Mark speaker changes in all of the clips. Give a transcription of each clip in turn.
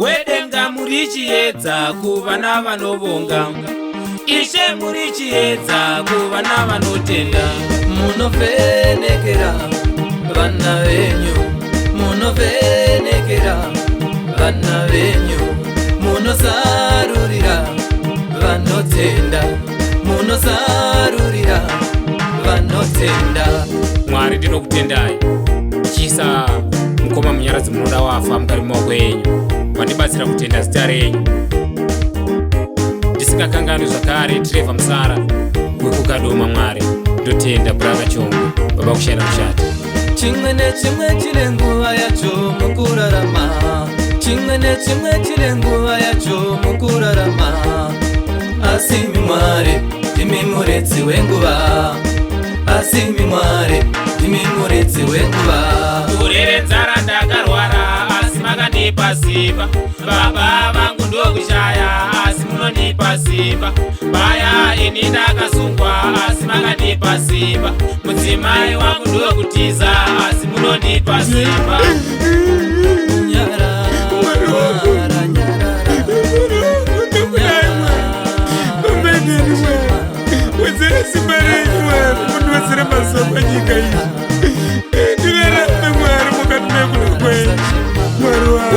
Speaker 1: wedenga muri chiedza kuvana vanovonga, Ishe muri chiedza kuvana vanotenda.
Speaker 2: Munovhenekera vana venyu, munovhenekera vana venyu, munosarurira vanotenda, munosarurira vanotenda.
Speaker 1: Mwari ndinokutendai chisa mukoma munyaradzi munoda wafa mukari mumaoko enyu, wandibatsira kutenda zita renyu. Ndisingakanganwi zvakare Trevor Musara wekukadoma. Mwari ndotenda brother Chongwe baba kushana kushata.
Speaker 2: Chimwe nechimwe chine nguva yacho mukurarama, chimwe nechimwe chine nguva yacho mukurarama. Asi Mwari ndimi muredzi wenguva, asi Mwari ndimi muredzi wenguva.
Speaker 1: Kurere nzara ndakarwara asi makandipa simba, baba vangu ndokushaya asi munondipa simba. Baya ini ndakasungwa asi makandipa simba, mudzimai wangu ndokutiza asi munondipa simba.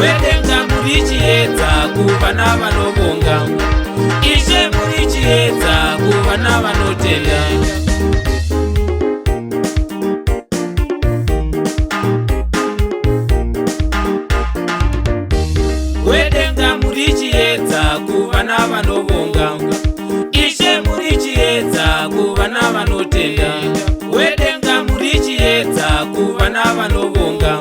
Speaker 1: Wedenga muri chiedza kuvana vanovonga, Ishe muri chiedza kuvana vanotenda. Wedenga muri chiedza kuvana vanovonga, Ishe muri chiedza kuvana vanotenda. Wedenga muri chiedza kuvana vanovonga,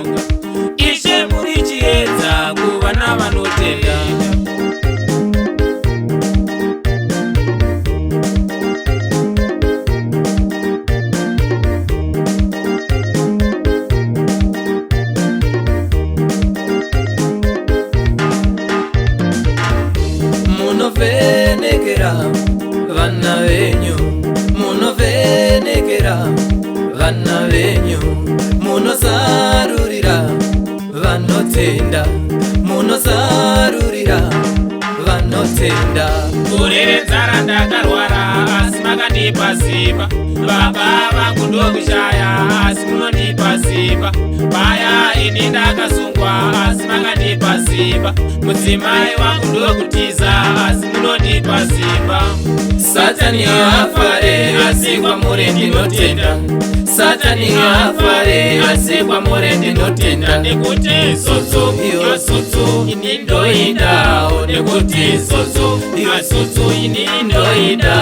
Speaker 1: Ishe muri chiedza kuvana vanotenda.
Speaker 2: Munovhenekera vana venyu, munovhenekera vana venyu, munosarurira vanotenda, munosarurira vanotenda.
Speaker 1: Kurere nzara ndakarwara asi makandipa simba, baba vangu ndokushaya asi munondipa simba. Baya ini ndakasungwa asi makandipa simba, mudzimai wangu ndokutiza asi munondipa simba.
Speaker 2: Satani afare asi kwamuri ndinotenda, Satani afare asi kwamuri ndinotenda.
Speaker 1: Nekuti soso iyo soso ini ndoindawo, nekuti soso iyo soso ini ndoindawo.